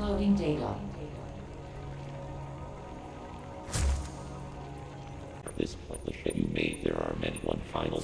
Uploading data. This publish that you made, there are many one final.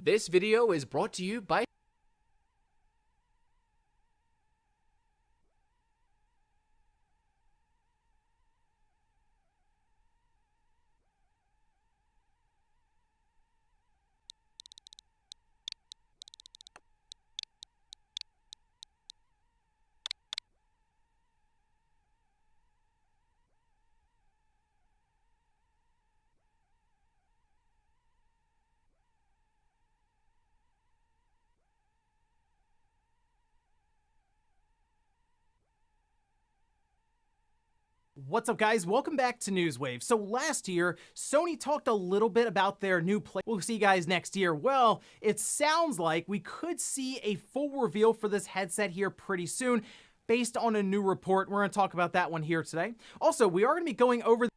This video is brought to you by What's up, guys? Welcome back to Newswave. So last year, Sony talked a little bit about their new play. We'll see you guys next year. Well, it sounds like we could see a full reveal for this headset here pretty soon based on a new report. We're going to talk about that one here today. Also, we are going to be going over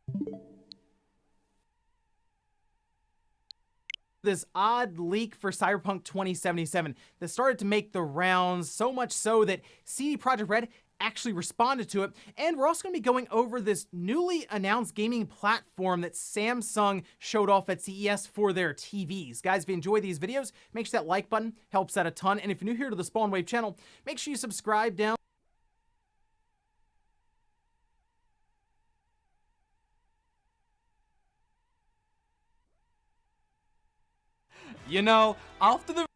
this odd leak for Cyberpunk 2077 that started to make the rounds, so much so that CD Projekt Red actually responded to it. And we're also going to be going over this newly announced gaming platform that Samsung showed off at CES for their TVs. Guys, if you enjoy these videos, make sure that like button helps out a ton. And if you're new here to the Spawn Wave channel, make sure you subscribe down. You know, after the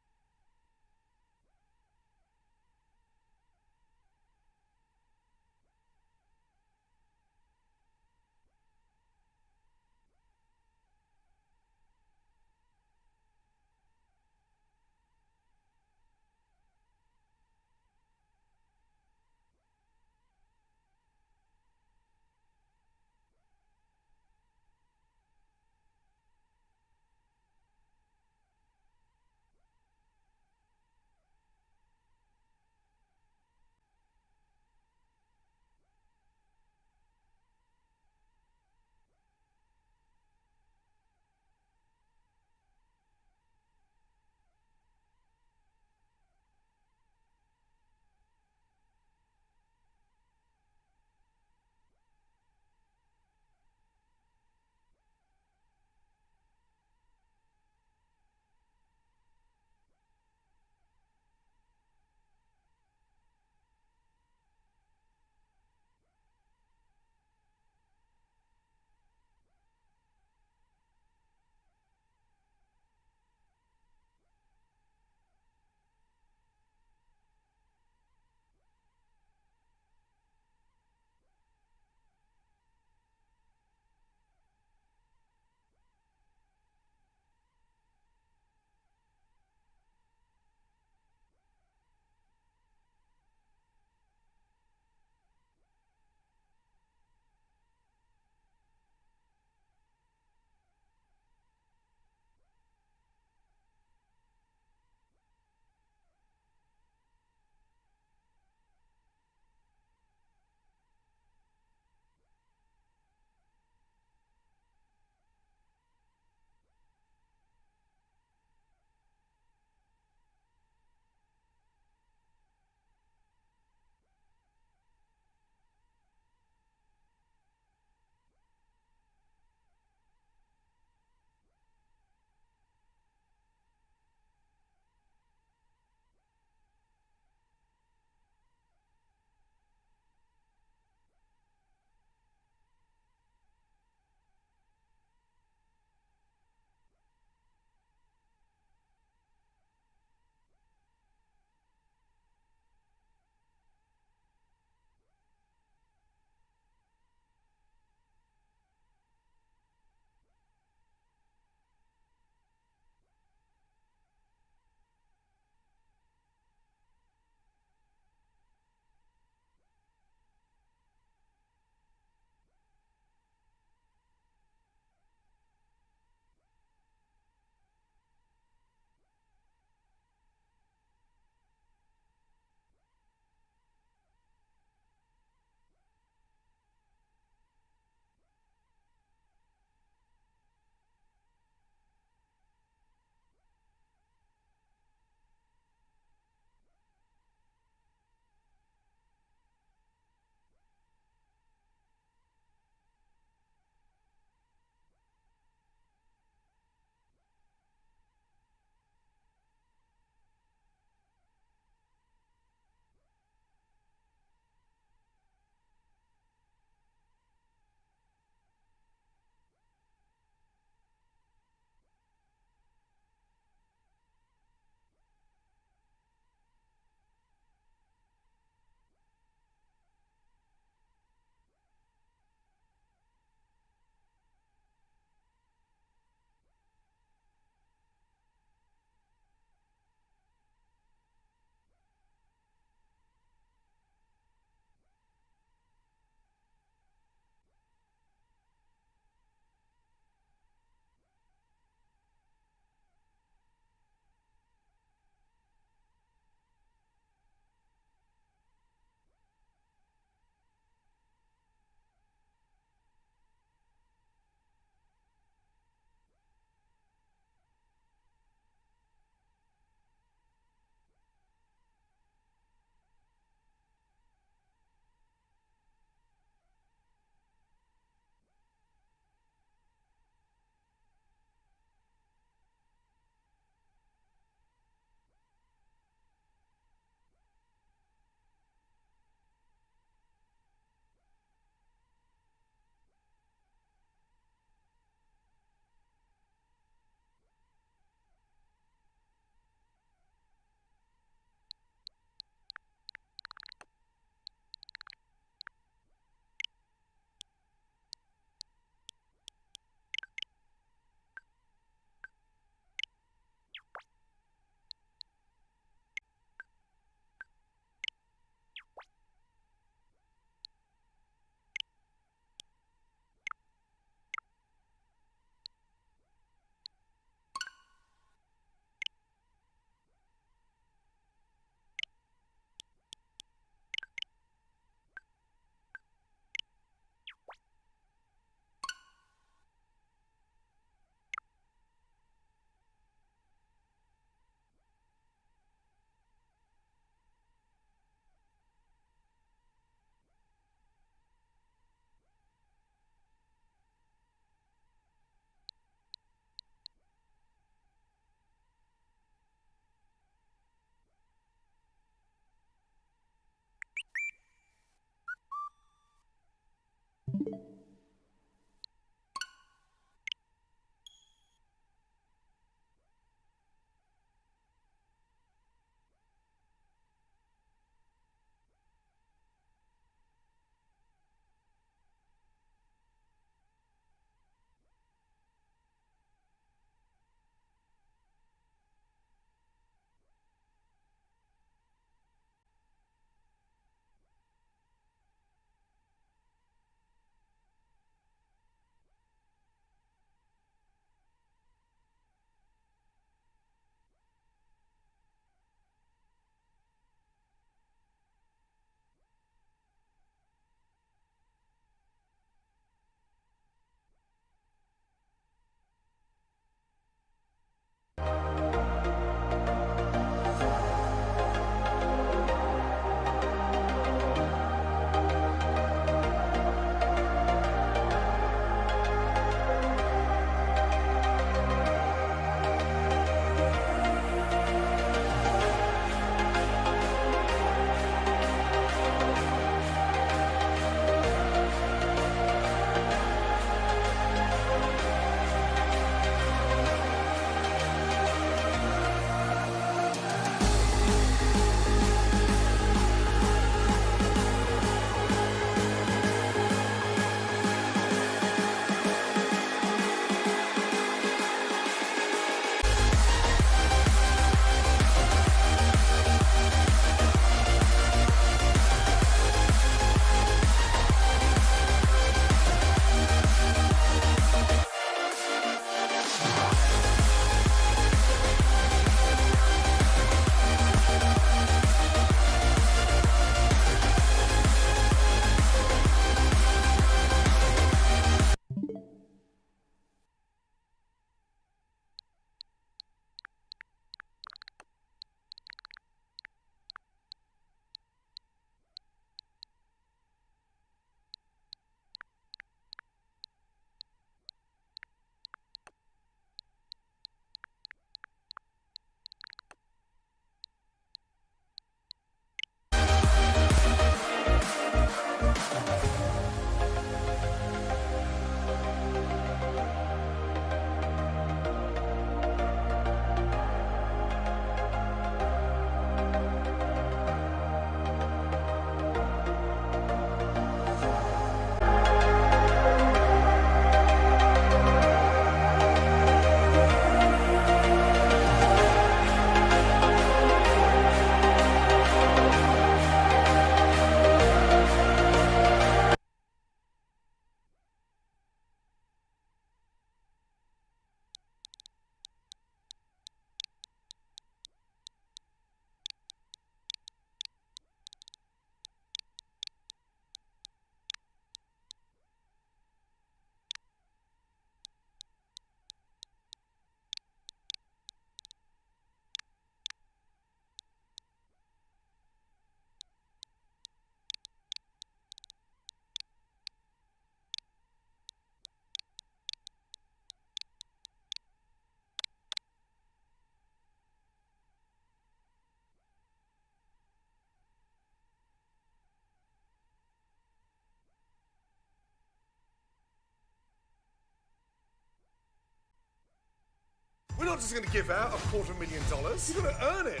We're not just going to give out $250,000. You're going to earn it.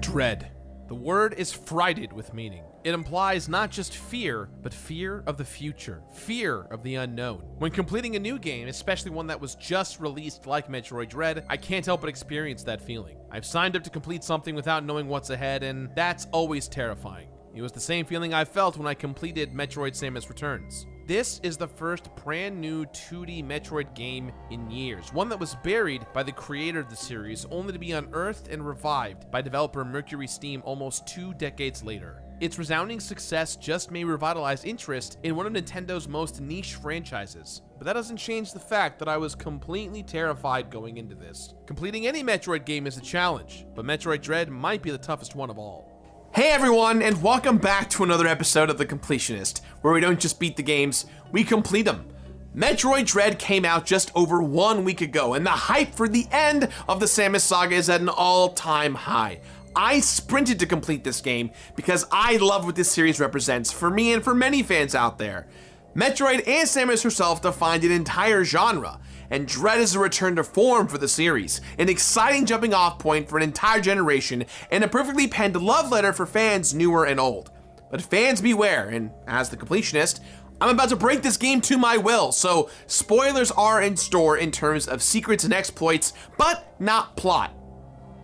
Dread. The word is freighted with meaning. It implies not just fear, but fear of the future, fear of the unknown. When completing a new game, especially one that was just released like Metroid Dread, I can't help but experience that feeling. I've signed up to complete something without knowing what's ahead, and that's always terrifying. It was the same feeling I felt when I completed Metroid Samus Returns. This is the first brand new 2D Metroid game in years, one that was buried by the creator of the series only to be unearthed and revived by developer Mercury Steam almost 2 decades later. Its resounding success just may revitalize interest in one of Nintendo's most niche franchises, but that doesn't change the fact that I was completely terrified going into this. Completing any Metroid game is a challenge, but Metroid Dread might be the toughest one of all. Hey everyone, and welcome back to another episode of The Completionist, where we don't just beat the games, we complete them. Metroid Dread came out just over 1 week ago, and the hype for the end of the Samus saga is at an all-time high. I sprinted to complete this game because I love what this series represents for me and for many fans out there. Metroid and Samus herself defined an entire genre, and Dread is a return to form for the series, an exciting jumping off point for an entire generation, and a perfectly penned love letter for fans newer and old. But fans beware, and as the completionist, I'm about to break this game to my will, so spoilers are in store in terms of secrets and exploits, but not plot.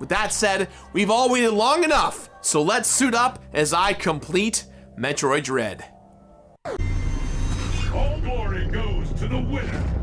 With that said, we've all waited long enough, so let's suit up as I complete Metroid Dread. All glory goes to the winner.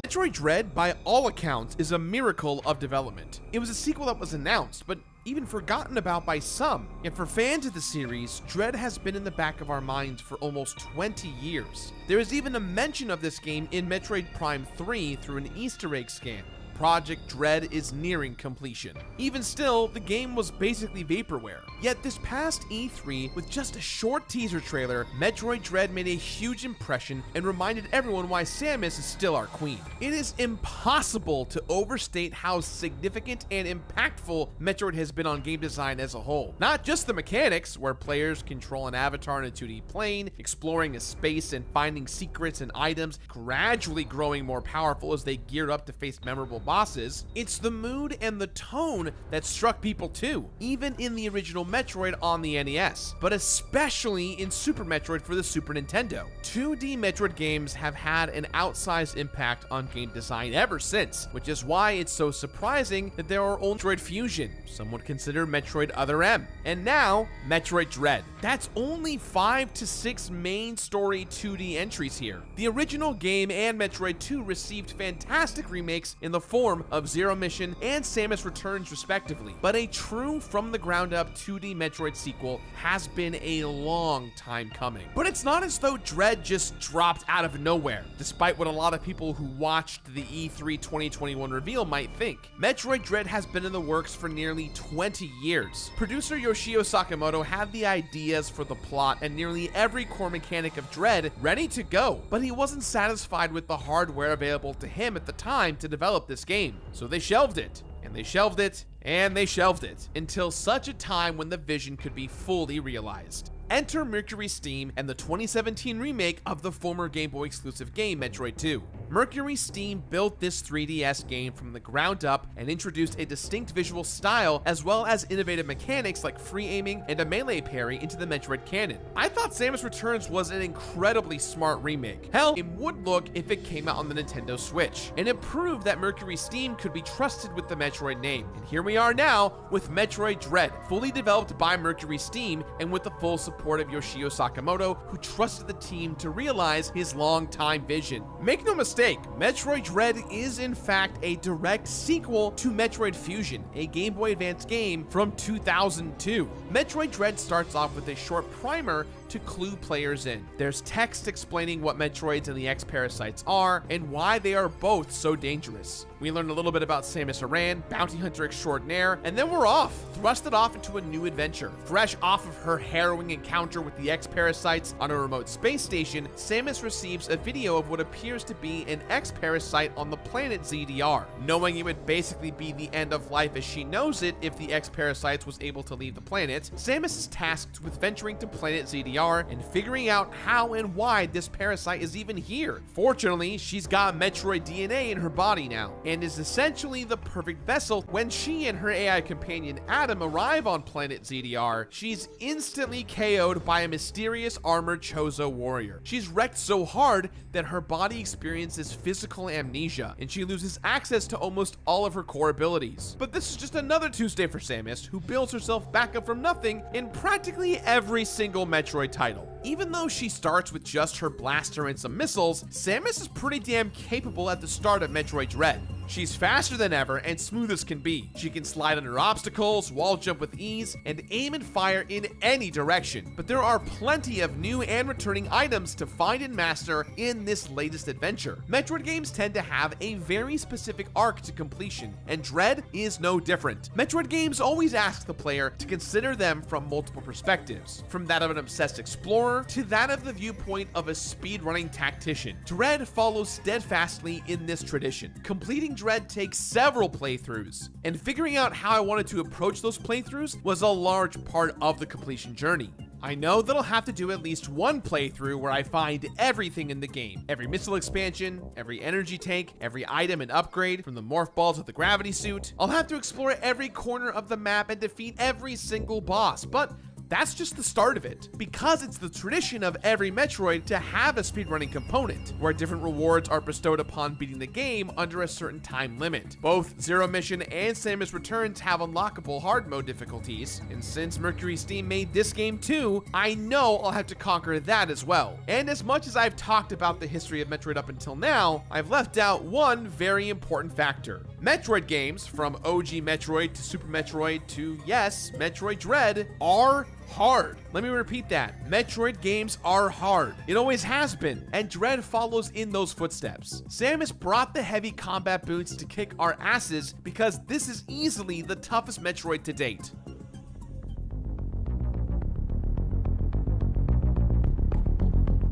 Metroid Dread, by all accounts, is a miracle of development. It was a sequel that was announced, but even forgotten about by some. And for fans of the series, Dread has been in the back of our minds for almost 20 years. There is even a mention of this game in Metroid Prime 3 through an Easter egg scan. Project Dread is nearing completion. Even still, the game was basically vaporware. Yet this past E3, with just a short teaser trailer, Metroid Dread made a huge impression and reminded everyone why Samus is still our queen. It is impossible to overstate how significant and impactful Metroid has been on game design as a whole. Not just the mechanics, where players control an avatar in a 2D plane, exploring a space and finding secrets and items, gradually growing more powerful as they geared up to face memorable bosses. It's the mood and the tone that struck people too, even in the original Metroid on the NES, but especially in Super Metroid for the Super Nintendo. 2D Metroid games have had an outsized impact on game design ever since, which is why it's so surprising that there are only Metroid Fusion, some would consider Metroid Other M, and now Metroid Dread. That's only 5 to 6 main story 2D entries here. The original game and Metroid 2 received fantastic remakes in the form of Zero Mission and Samus Returns respectively, but a true from the ground up 2D Metroid sequel has been a long time coming. But it's not as though Dread just dropped out of nowhere, despite what a lot of people who watched the E3 2021 reveal might think. Metroid Dread has been in the works for nearly 20 years. Producer Yoshio Sakamoto had the ideas for the plot and nearly every core mechanic of Dread ready to go, but he wasn't satisfied with the hardware available to him at the time to develop this game. So they shelved it, and they shelved it, and they shelved it, until such a time when the vision could be fully realized. Enter Mercury Steam and the 2017 remake of the former Game Boy exclusive game Metroid 2. Mercury Steam built this 3DS game from the ground up and introduced a distinct visual style as well as innovative mechanics like free aiming and a melee parry into the Metroid canon. I thought Samus Returns was an incredibly smart remake. Hell, it would look if it came out on the Nintendo Switch, and it proved that Mercury Steam could be trusted with the Metroid name. And here we are now with Metroid Dread, fully developed by Mercury Steam and with the full support of Yoshio Sakamoto, who trusted the team to realize his long-time vision. Make no mistake, mistake. Metroid Dread is in fact a direct sequel to Metroid Fusion, a Game Boy Advance game from 2002. Metroid Dread starts off with a short primer to clue players in. There's text explaining what Metroids and the X-Parasites are and why they are both so dangerous. We learn a little bit about Samus Aran, bounty hunter extraordinaire, and then we're off, thrusted off into a new adventure. Fresh off of her harrowing encounter with the X-Parasites on a remote space station, Samus receives a video of what appears to be an X-Parasite on the planet ZDR. Knowing it would basically be the end of life as she knows it if the X-Parasites was able to leave the planet, Samus is tasked with venturing to planet ZDR and figuring out how and why this parasite is even here. Fortunately, she's got Metroid DNA in her body now, and is essentially the perfect vessel. When she and her AI companion Adam arrive on planet ZDR, she's instantly KO'd by a mysterious armored Chozo warrior. She's wrecked so hard that her body experiences physical amnesia, and she loses access to almost all of her core abilities. But this is just another Tuesday for Samus, who builds herself back up from nothing in practically every single Metroid title. Even though she starts with just her blaster and some missiles, Samus is pretty damn capable at the start of Metroid Dread. She's faster than ever and smooth as can be. She can slide under obstacles, wall jump with ease, and aim and fire in any direction. But there are plenty of new and returning items to find and master in this latest adventure. Metroid games tend to have a very specific arc to completion, and Dread is no different. Metroid games always ask the player to consider them from multiple perspectives, from that of an obsessed explorer to that of the viewpoint of a speedrunning tactician. Dread follows steadfastly in this tradition. Completing Dread takes several playthroughs, and figuring out how I wanted to approach those playthroughs was a large part of the completion journey. I know that I'll have to do at least one playthrough where I find everything in the game. Every missile expansion, every energy tank, every item and upgrade, from the morph ball to the gravity suit. I'll have to explore every corner of the map and defeat every single boss, but that's just the start of it, because it's the tradition of every Metroid to have a speedrunning component, where different rewards are bestowed upon beating the game under a certain time limit. Both Zero Mission and Samus Returns have unlockable hard mode difficulties, and since Mercury Steam made this game too, I know I'll have to conquer that as well. And as much as I've talked about the history of Metroid up until now, I've left out one very important factor. Metroid games, from OG Metroid to Super Metroid to, yes, Metroid Dread, are hard. Let me repeat that. Metroid games are hard. It always has been, and Dread follows in those footsteps. Samus brought the heavy combat boots to kick our asses because this is easily the toughest Metroid to date.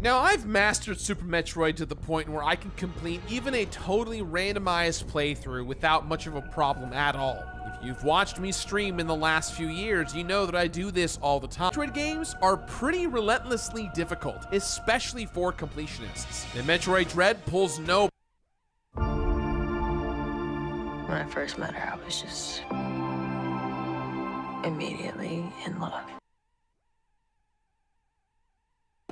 Now, I've mastered Super Metroid to the point where I can complete even a totally randomized playthrough without much of a problem at all. If you've watched me stream in the last few years, you know that I do this all the time. Metroid games are pretty relentlessly difficult, especially for completionists. And Metroid Dread pulls no When I first met her, I was just immediately in love.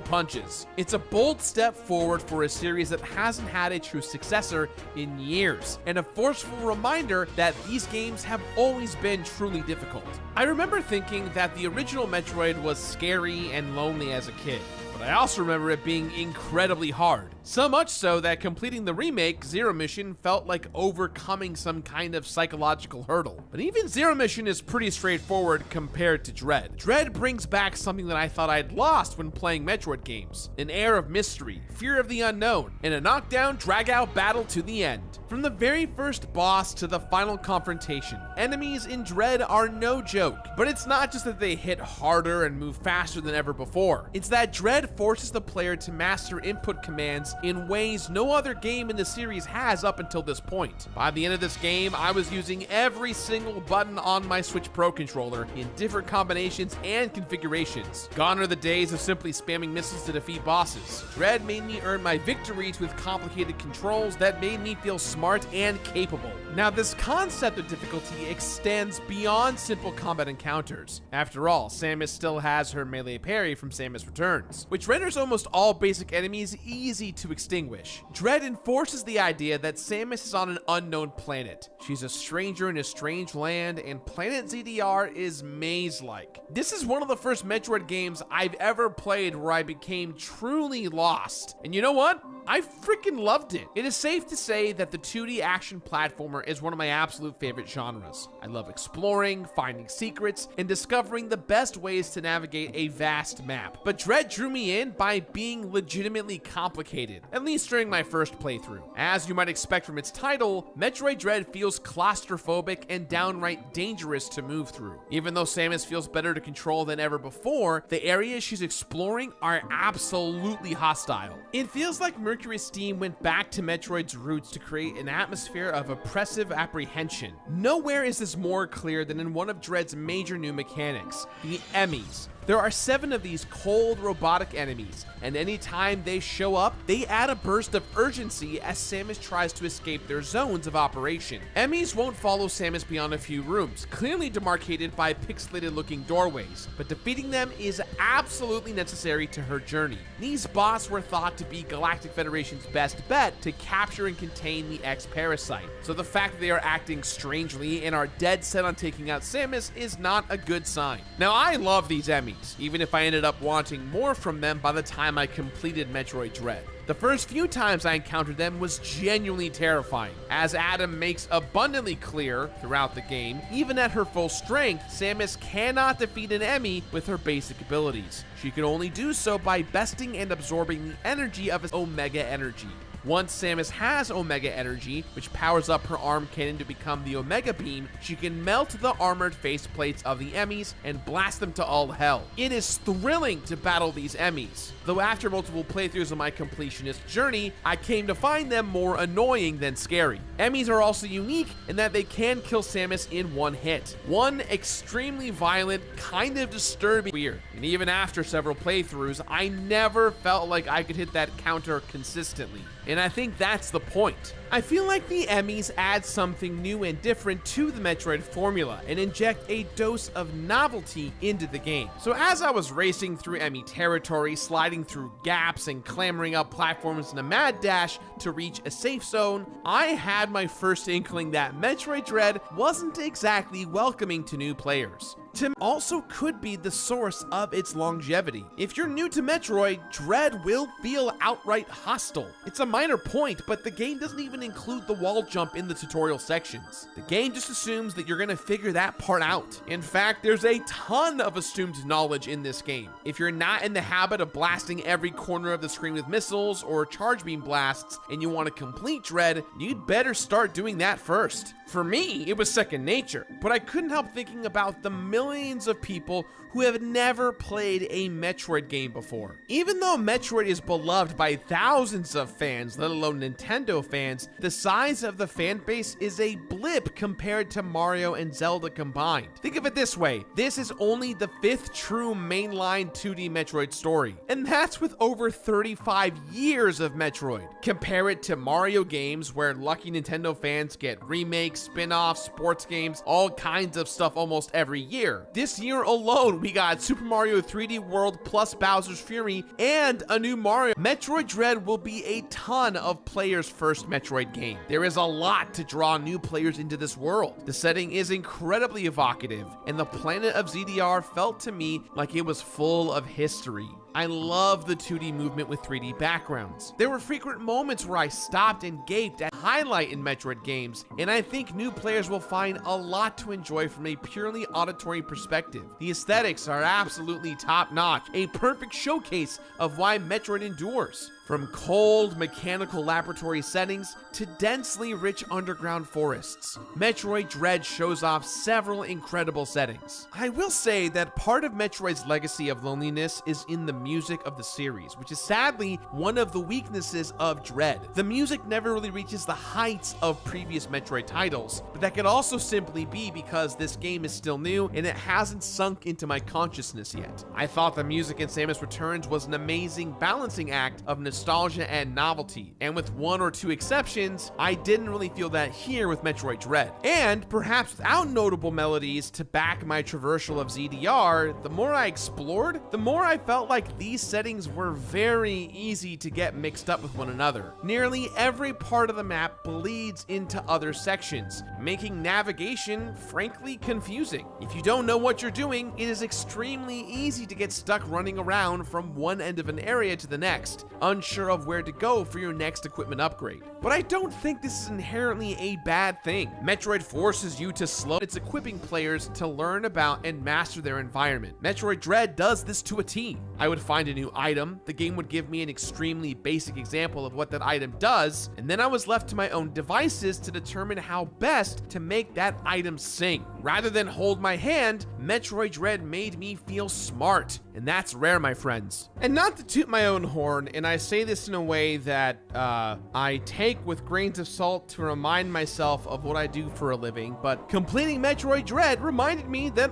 punches. It's a bold step forward for a series that hasn't had a true successor in years, and a forceful reminder that these games have always been truly difficult. I remember thinking that the original Metroid was scary and lonely as a kid, but I also remember it being incredibly hard. So much so that completing the remake, Zero Mission, felt like overcoming some kind of psychological hurdle. But even Zero Mission is pretty straightforward compared to Dread. Dread brings back something that I thought I'd lost when playing Metroid games: an air of mystery, fear of the unknown, and a knockdown, drag-out battle to the end. From the very first boss to the final confrontation, enemies in Dread are no joke. But it's not just that they hit harder and move faster than ever before. It's that Dread forces the player to master input commands in ways no other game in the series has up until this point. By the end of this game, I was using every single button on my Switch Pro controller in different combinations and configurations. Gone are the days of simply spamming missiles to defeat bosses. Dread made me earn my victories with complicated controls that made me feel smart and capable. Now, this concept of difficulty extends beyond simple combat encounters. After all, Samus still has her melee parry from Samus Returns, which renders almost all basic enemies easy to extinguish. Dread enforces the idea that Samus is on an unknown planet. She's a stranger in a strange land, and Planet ZDR is maze-like. This is one of the first Metroid games I've ever played where I became truly lost. And you know what? I freaking loved it. It is safe to say that the 2D action platformer is one of my absolute favorite genres. I love exploring, finding secrets, and discovering the best ways to navigate a vast map. But Dread drew me in by being legitimately complicated, at least during my first playthrough. As you might expect from its title, Metroid Dread feels claustrophobic and downright dangerous to move through. Even though Samus feels better to control than ever before, the areas she's exploring are absolutely hostile. It feels like Mercury Steam went back to Metroid's roots to create an atmosphere of oppressive apprehension. Nowhere is this more clear than in one of Dread's major new mechanics, the Emmys. There are 7 of these cold, robotic enemies, and anytime they show up, they add a burst of urgency as Samus tries to escape their zones of operation. Emmys won't follow Samus beyond a few rooms, clearly demarcated by pixelated-looking doorways, but defeating them is absolutely necessary to her journey. These boss were thought to be Galactic Federation's best bet to capture and contain the X-Parasite, so the fact that they are acting strangely and are dead set on taking out Samus is not a good sign. Now, I love these Emmys, even if I ended up wanting more from them by the time I completed Metroid Dread. The first few times I encountered them was genuinely terrifying. As Adam makes abundantly clear throughout the game, even at her full strength, Samus cannot defeat an Emmy with her basic abilities. She can only do so by besting and absorbing the energy of its Omega Energy. Once Samus has Omega Energy, which powers up her arm cannon to become the Omega Beam, she can melt the armored faceplates of the Emmys and blast them to all hell. It is thrilling to battle these Emmys, though after multiple playthroughs of my completionist journey, I came to find them more annoying than scary. Emmys are also unique in that they can kill Samus in one hit. One extremely violent, kind of disturbing weird, and even after several playthroughs, I never felt like I could hit that counter consistently. And I think that's the point. I feel like the Emmys add something new and different to the Metroid formula and inject a dose of novelty into the game. So as I was racing through Emmy territory, sliding through gaps and clambering up platforms in a mad dash to reach a safe zone, I had my first inkling that Metroid Dread wasn't exactly welcoming to new players. Tim also could be the source of its longevity. If you're new to Metroid, Dread will feel outright hostile. It's a minor point, but the game doesn't even include the wall jump in the tutorial sections. The game just assumes that you're gonna figure that part out. In fact, there's a ton of assumed knowledge in this game. If you're not in the habit of blasting every corner of the screen with missiles or charge beam blasts and you want to complete Dread, you'd better start doing that first. For me, it was second nature, but I couldn't help thinking about the millions of people who have never played a Metroid game before. Even though Metroid is beloved by thousands of fans, let alone Nintendo fans, the size of the fan base is a blip compared to Mario and Zelda combined. Think of it this way, this is only the 5th true mainline 2D Metroid story, and that's with over 35 years of Metroid. Compare it to Mario games where lucky Nintendo fans get remakes, spin-offs, sports games, all kinds of stuff almost every year. This year alone, we got Super Mario 3D World plus Bowser's Fury and a new Mario. Metroid Dread will be a ton of players' first Metroid game. There is a lot to draw new players into this world. The setting is incredibly evocative, and the planet of ZDR felt to me like it was full of history. I love the 2D movement with 3D backgrounds. There were frequent moments where I stopped and gaped at highlight in Metroid games, and I think new players will find a lot to enjoy from a purely auditory perspective. The aesthetics are absolutely top-notch, a perfect showcase of why Metroid endures. From cold, mechanical laboratory settings to densely rich underground forests, Metroid Dread shows off several incredible settings. I will say that part of Metroid's legacy of loneliness is in the music of the series, which is sadly one of the weaknesses of Dread. The music never really reaches the heights of previous Metroid titles, but that could also simply be because this game is still new and it hasn't sunk into my consciousness yet. I thought the music in Samus Returns was an amazing balancing act of nostalgia and novelty, and with one or two exceptions, I didn't really feel that here with Metroid Dread. And perhaps without notable melodies to back my traversal of ZDR, the more I explored, the more I felt like these settings were very easy to get mixed up with one another. Nearly every part of the map bleeds into other sections, making navigation frankly confusing. If you don't know what you're doing, it is extremely easy to get stuck running around from one end of an area to the next, unsure unsure of where to go for your next equipment upgrade. But I don't think this is inherently a bad thing. Metroid forces you to slow its equipping players to learn about and master their environment. Metroid Dread does this to a T. I would find a new item, the game would give me an extremely basic example of what that item does, and then I was left to my own devices to determine how best to make that item sing. Rather than hold my hand, Metroid Dread made me feel smart, and that's rare, my friends. And not to toot my own horn, and I say this in a way that I take with grains of salt to remind myself of what I do for a living, but completing Metroid Dread reminded me that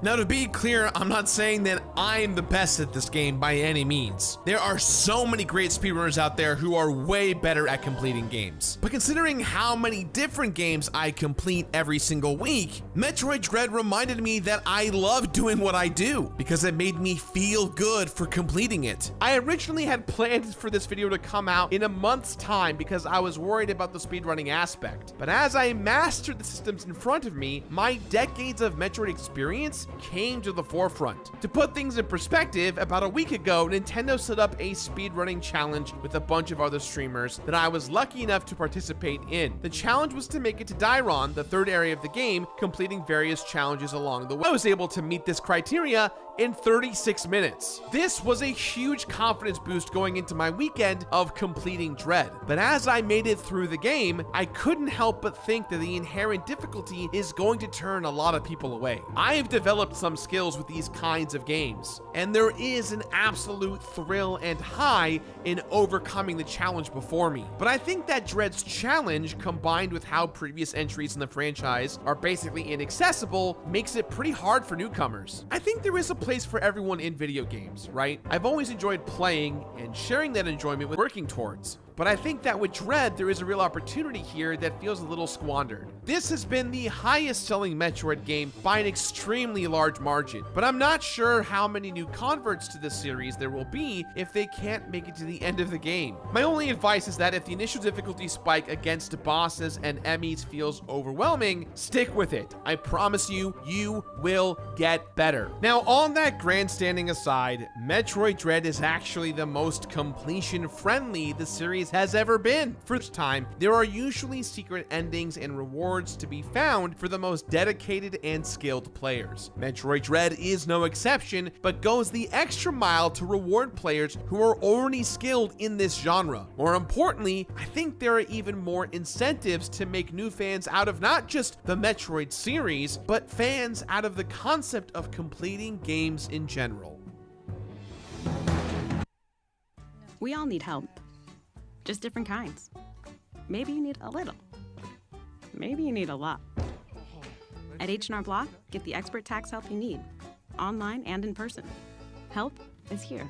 Now, to be clear, I'm not saying that I'm the best at this game by any means. There are so many great speedrunners out there who are way better at completing games. But considering how many different games I complete every single week, Metroid Dread reminded me that I love doing what I do because it made me feel good for completing it. I originally had planned for this video to come out in a month's time because I was worried about the speedrunning aspect. But as I mastered the systems in front of me, my decades of Metroid experience came to the forefront. To put things in perspective, about a week ago, Nintendo set up a speedrunning challenge with a bunch of other streamers that I was lucky enough to participate in. The challenge was to make it to Dairon, the third area of the game, completing various challenges along the way. I was able to meet this criteria in 36 minutes. This was a huge confidence boost going into my weekend of completing Dread. But as I made it through the game, I couldn't help but think that the inherent difficulty is going to turn a lot of people away. I have developed some skills with these kinds of games, and there is an absolute thrill and high in overcoming the challenge before me. But I think that Dread's challenge, combined with how previous entries in the franchise are basically inaccessible, makes it pretty hard for newcomers. I think there is a place for everyone in video games, right? I've always enjoyed playing and sharing that enjoyment with working towards. But I think that with Dread, there is a real opportunity here that feels a little squandered. This has been the highest selling Metroid game by an extremely large margin, but I'm not sure how many new converts to this series there will be if they can't make it to the end of the game. My only advice is that if the initial difficulty spike against bosses and enemies feels overwhelming, stick with it. I promise you, you will get better. Now, all that grandstanding aside, Metroid Dread is actually the most completion-friendly the series has ever been. First time, there are usually secret endings and rewards to be found for the most dedicated and skilled players. Metroid Dread is no exception, but goes the extra mile to reward players who are already skilled in this genre. More importantly, I think there are even more incentives to make new fans out of not just the Metroid series, but fans out of the concept of completing games in general. We all need help. Just different kinds. Maybe you need a little. Maybe you need a lot. At H&R Block, get the expert tax help you need, online and in person. Help is here.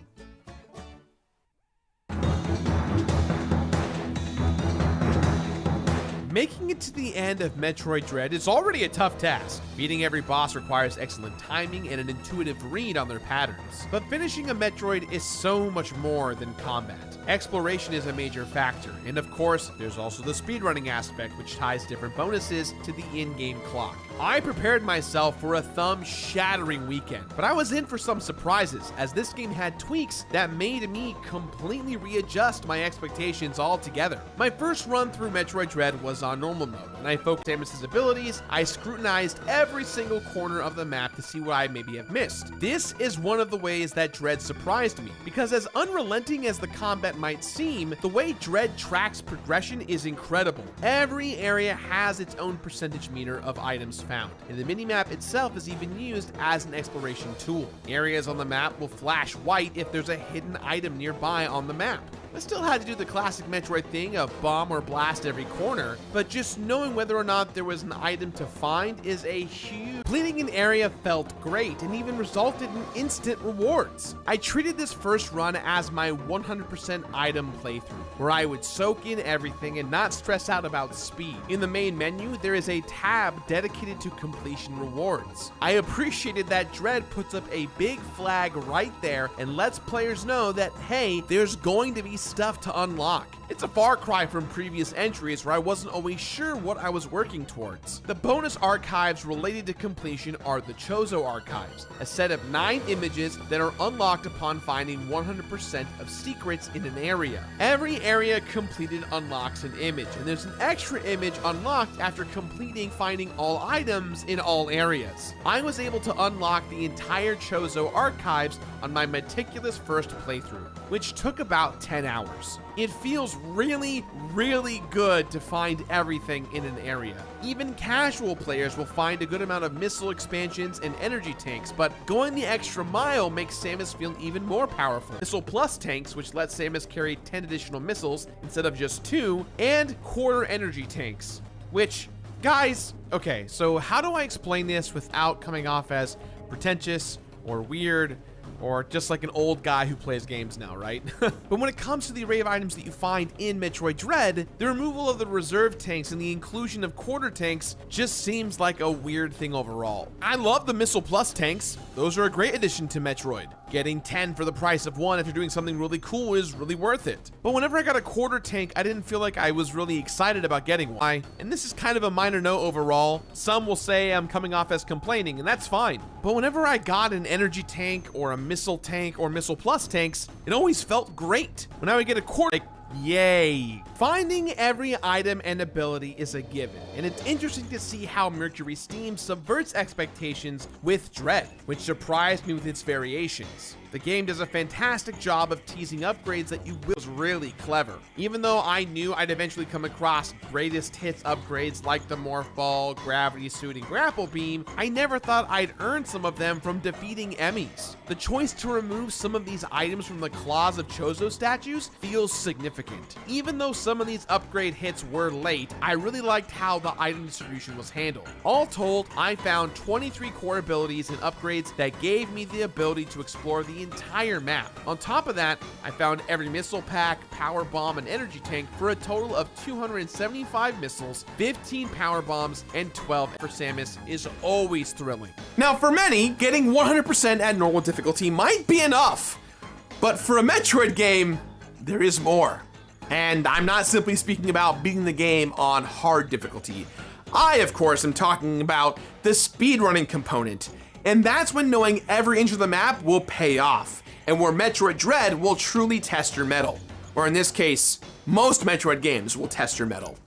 Making it to the end of Metroid Dread is already a tough task. Beating every boss requires excellent timing and an intuitive read on their patterns. But finishing a Metroid is so much more than combat. Exploration is a major factor, and of course, there's also the speedrunning aspect, which ties different bonuses to the in-game clock. I prepared myself for a thumb-shattering weekend, but I was in for some surprises, as this game had tweaks that made me completely readjust my expectations altogether. My first run through Metroid Dread was on normal mode, and I focused on Samus's abilities. I scrutinized every single corner of the map to see what I maybe have missed. This is one of the ways that Dread surprised me, because as unrelenting as the combat might seem, the way Dread tracks progression is incredible. Every area has its own percentage meter of items found, and the minimap itself is even used as an exploration tool. Areas on the map will flash white if there's a hidden item nearby on the map. I still had to do the classic Metroid thing of bomb or blast every corner, but just knowing whether or not there was an item to find is a huge... Completing an area felt great and even resulted in instant rewards. I treated this first run as my 100% item playthrough, where I would soak in everything and not stress out about speed. In the main menu, there is a tab dedicated to completion rewards. I appreciated that Dread puts up a big flag right there and lets players know that, hey, there's going to be stuff to unlock. It's a far cry from previous entries where I wasn't always sure what I was working towards. The bonus archives related to completion are the Chozo Archives, a set of 9 images that are unlocked upon finding 100% of secrets in an area. Every area completed unlocks an image, and there's an extra image unlocked after completing finding all items in all areas. I was able to unlock the entire Chozo Archives on my meticulous first playthrough, which took about 10 hours. It feels really, really good to find everything in an area. Even casual players will find a good amount of missile expansions and energy tanks, but going the extra mile makes Samus feel even more powerful. Missile Plus tanks, which let Samus carry 10 additional missiles instead of just 2, and quarter energy tanks, which, guys, okay, so how do I explain this without coming off as pretentious or weird or just like an old guy who plays games now, right? But when it comes to the array of items that you find in Metroid Dread, the removal of the reserve tanks and the inclusion of quarter tanks just seems like a weird thing overall. I love the Missile Plus tanks. Those are a great addition to Metroid. Getting 10 for the price of 1 after doing something really cool is really worth it. But whenever I got a quarter tank, I didn't feel like I was really excited about getting one. And this is kind of a minor note overall. Some will say I'm coming off as complaining, and that's fine. But whenever I got an energy tank or a missile tank or Missile Plus tanks, it always felt great. When I would get a quarter, like, yay. Finding every item and ability is a given, and it's interesting to see how Mercury Steam subverts expectations with Dread, which surprised me with its variations. The game does a fantastic job of teasing upgrades that you will is really clever. Even though I knew I'd eventually come across greatest hits upgrades like the Morph Ball, Gravity Suit, and Grapple Beam, I never thought I'd earn some of them from defeating Emmys. The choice to remove some of these items from the claws of Chozo statues feels significant. Even though some of these upgrade hits were late, I really liked how the item distribution was handled. All told, I found 23 core abilities and upgrades that gave me the ability to explore the entire map. On top of that, I found every missile pack, power bomb, and energy tank for a total of 275 missiles, 15 power bombs, and 12 for Samus is always thrilling. Now, for many, getting 100% at normal difficulty might be enough, but for a Metroid game, there is more. And I'm not simply speaking about beating the game on hard difficulty. I, of course, am talking about the speedrunning component. And that's when knowing every inch of the map will pay off, and where Metroid Dread will truly test your mettle. Or in this case, most Metroid games will test your mettle.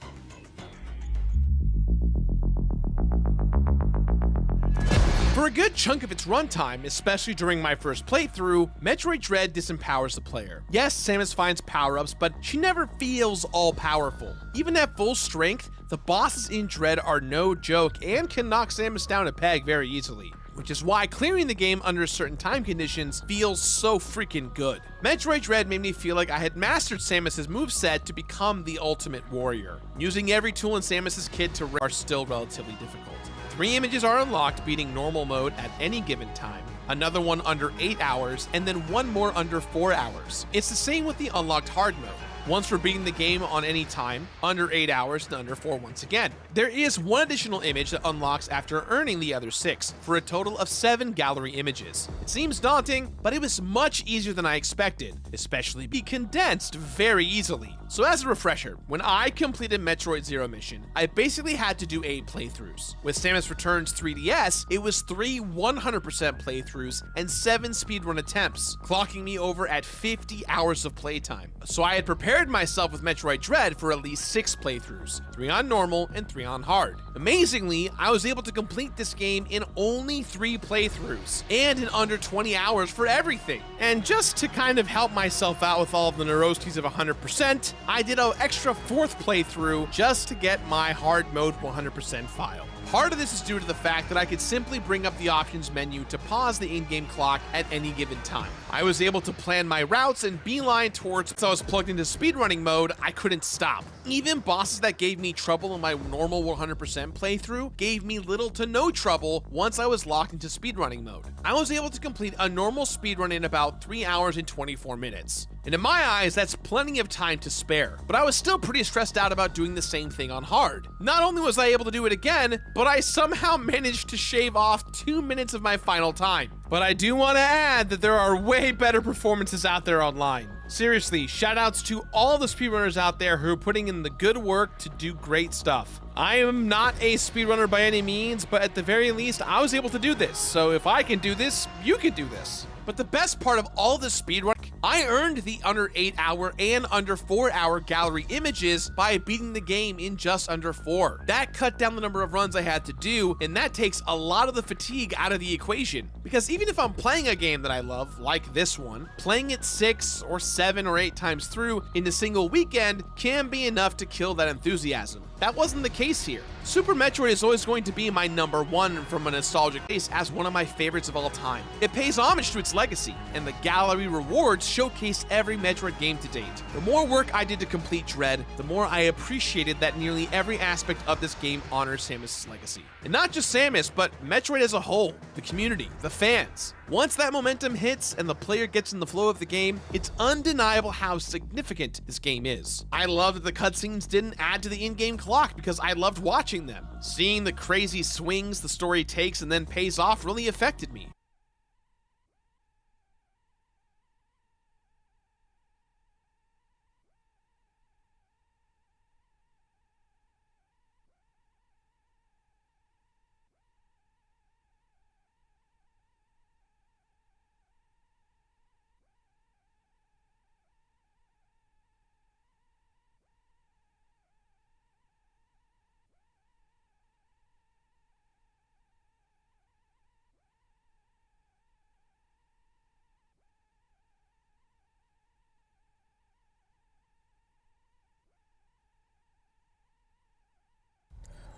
For a good chunk of its runtime, especially during my first playthrough, Metroid Dread disempowers the player. Yes, Samus finds power-ups, but she never feels all-powerful. Even at full strength, the bosses in Dread are no joke and can knock Samus down a peg very easily, which is why clearing the game under certain time conditions feels so freaking good. Metroid Dread made me feel like I had mastered Samus's moveset to become the ultimate warrior. Using every tool in Samus's kit to are still relatively difficult. 3 images are unlocked beating normal mode at any given time, another one under 8 hours, and then one more under 4 hours. It's the same with the unlocked hard mode. Once for beating the game on any time, under 8 hours and under 4 once again. There is one additional image that unlocks after earning the other 6, for a total of 7 gallery images. It seems daunting, but it was much easier than I expected, especially be condensed very easily. So as a refresher, when I completed Metroid Zero Mission, I basically had to do 8 playthroughs. With Samus Returns 3DS, it was 3 100% playthroughs and 7 speedrun attempts, clocking me over at 50 hours of playtime. So I had prepared myself with Metroid Dread for at least 6 playthroughs, 3 on normal and 3 on hard. Amazingly, I was able to complete this game in only 3 playthroughs, and in under 20 hours for everything. And just to kind of help myself out with all of the neuroses of 100%, I did an extra 4th playthrough just to get my hard mode 100% file. Part of this is due to the fact that I could simply bring up the options menu to pause the in-game clock at any given time. I was able to plan my routes and beeline towards, so I was plugged into speedrunning mode, I couldn't stop. Even bosses that gave me trouble in my normal 100% playthrough gave me little to no trouble once I was locked into speedrunning mode. I was able to complete a normal speedrun in about 3 hours and 24 minutes. And in my eyes, that's plenty of time to spare. But I was still pretty stressed out about doing the same thing on hard. Not only was I able to do it again, but I somehow managed to shave off 2 minutes of my final time. But I do want to add that there are way better performances out there online. Seriously, shoutouts to all the speedrunners out there who are putting in the good work to do great stuff. I am not a speedrunner by any means, but at the very least, I was able to do this. So if I can do this, you can do this. But the best part of all this speedrun, I earned the under 8 hour and under 4 hour gallery images by beating the game in just under 4. That cut down the number of runs I had to do, and that takes a lot of the fatigue out of the equation. Because even if I'm playing a game that I love, like this one, playing it 6 or 7 or 8 times through in a single weekend can be enough to kill that enthusiasm. That wasn't the case here. Super Metroid is always going to be my #1 from a nostalgic base as one of my favorites of all time. It pays homage to its legacy, and the gallery rewards showcase every Metroid game to date. The more work I did to complete Dread, the more I appreciated that nearly every aspect of this game honors Samus' legacy. And not just Samus, but Metroid as a whole, the community, the fans. Once that momentum hits and the player gets in the flow of the game, it's undeniable how significant this game is. I love that the cutscenes didn't add to the in-game clock because I loved watching them. Seeing the crazy swings the story takes and then pays off really affected me.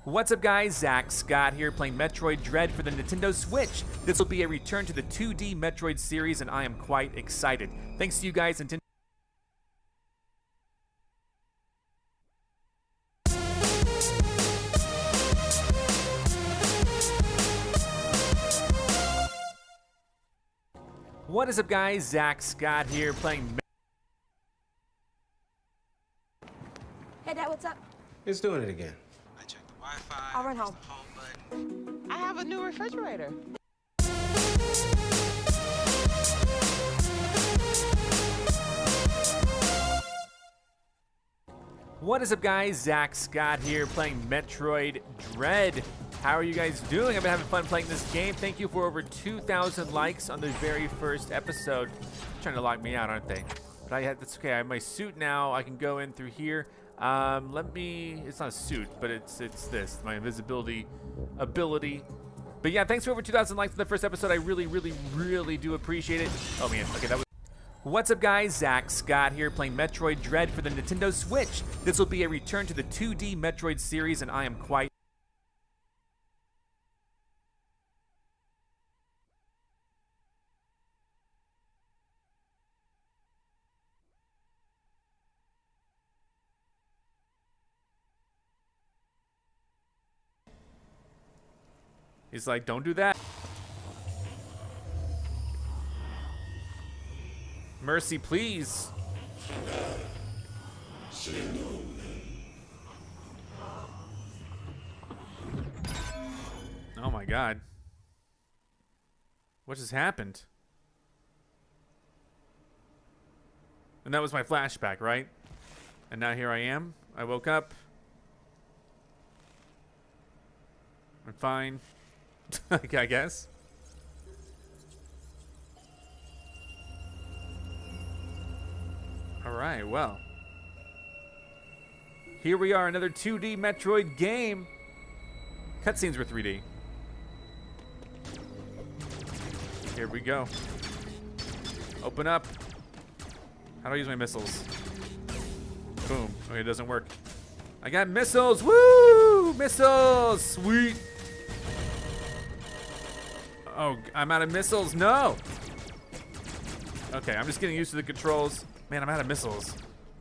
What's up guys, Zach Scott here playing Metroid Dread for the Nintendo Switch. This will be a return to the 2D Metroid series and I am quite excited. Thanks to you guys and What is up guys, Zach Scott here playing Hey Dad, what's up? It's doing it again. I'll run home. I have a new refrigerator. What is up guys, Zach Scott here playing Metroid Dread. How are you guys doing? I've been having fun playing this game. Thank you for over 2,000 likes on the very first episode. Trying to lock me out, aren't they? But that's okay, I have my suit now. I can go in through here. It's not a suit, but it's this, my invisibility ability. But yeah, thanks for over 2,000 likes on the first episode. I really, really, really do appreciate it. Oh man, okay, that was... What's up guys, Zach Scott here playing Metroid Dread for the Nintendo Switch. This will be a return to the 2D Metroid series and I am quite... He's like, don't do that. Mercy, please. Oh my God. What just happened? And that was my flashback, right? And now here I am. I woke up. I'm fine. I guess. Alright, well. Here we are, another 2D Metroid game. Cutscenes were 3D. Here we go. Open up. How do I use my missiles? Boom. Okay, it doesn't work. I got missiles! Woo! Missiles! Sweet! Oh, I'm out of missiles. No! Okay, I'm just getting used to the controls. Man, I'm out of missiles.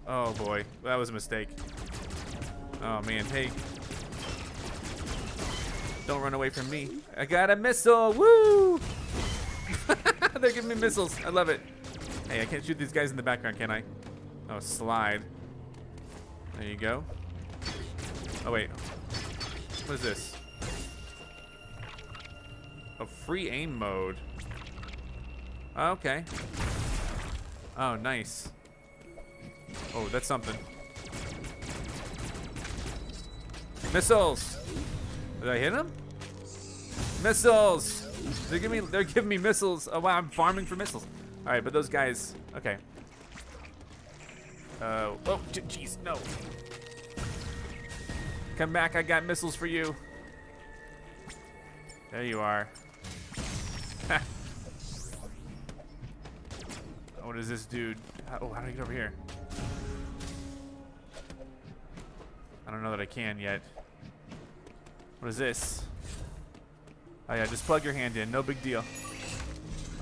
Oh boy, that was a mistake. Oh man, hey. Don't run away from me. I got a missile, woo! They're giving me missiles, I love it. Hey, I can't shoot these guys in the background, can I? Oh, slide. There you go. Oh wait, what is this? A free aim mode. Okay. Oh, nice. Oh, that's something. Missiles. Did I hit him? Missiles. They're giving me missiles. Oh wow, I'm farming for missiles. All right, but those guys. Okay. Oh, jeez, no. Come back, I got missiles for you. There you are. What is this dude? How do I get over here? I don't know that I can yet. What is this? Oh yeah, just plug your hand in, no big deal.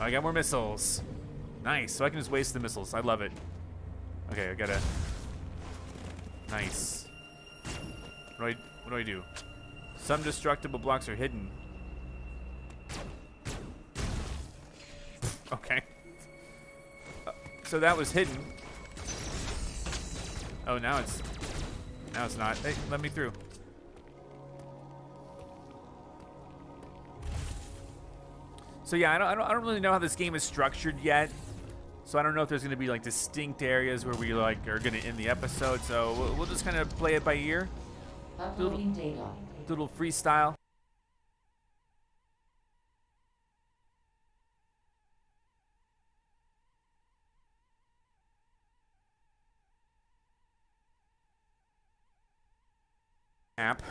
Oh, I got more missiles. Nice, so I can just waste the missiles. I love it. Okay, I gotta. Nice. What do I do? Some destructible blocks are hidden. Okay. So that was hidden. Oh, now it's not. Hey, let me through. So yeah, I don't really know how this game is structured yet. So I don't know if there's going to be like distinct areas where we like are going to end the episode. So we'll just kind of play it by ear. Uploading data. Little freestyle. App.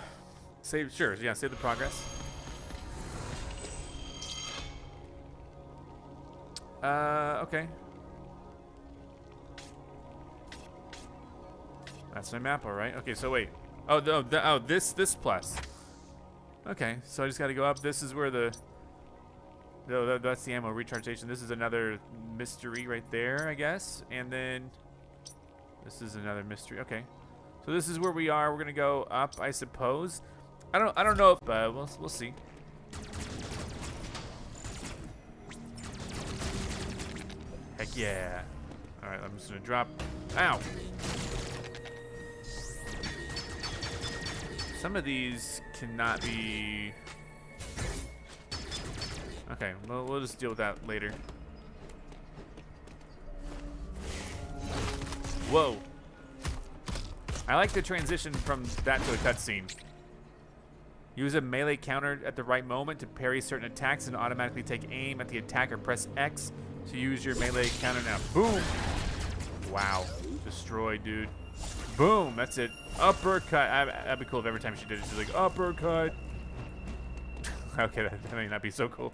Save, sure, yeah, save the progress. Okay. That's my map, all right. Okay, so wait. Oh, this plus. Okay, so I just got to go up. This is where that's the ammo recharge station. This is another mystery right there, I guess. And then this is another mystery. Okay. So this is where we are. We're gonna go up, I suppose. I don't know if we'll see. Heck yeah! All right, I'm just gonna drop. Ow! Some of these cannot be. Okay, well, we'll just deal with that later. Whoa! I like the transition from that to a cutscene. Use a melee counter at the right moment to parry certain attacks and automatically take aim at the attacker. Press X to use your melee counter now. Boom! Wow. Destroyed, dude. Boom! That's it. Uppercut. That'd be cool if every time she did it, she's like, uppercut. Okay, that may not be so cool.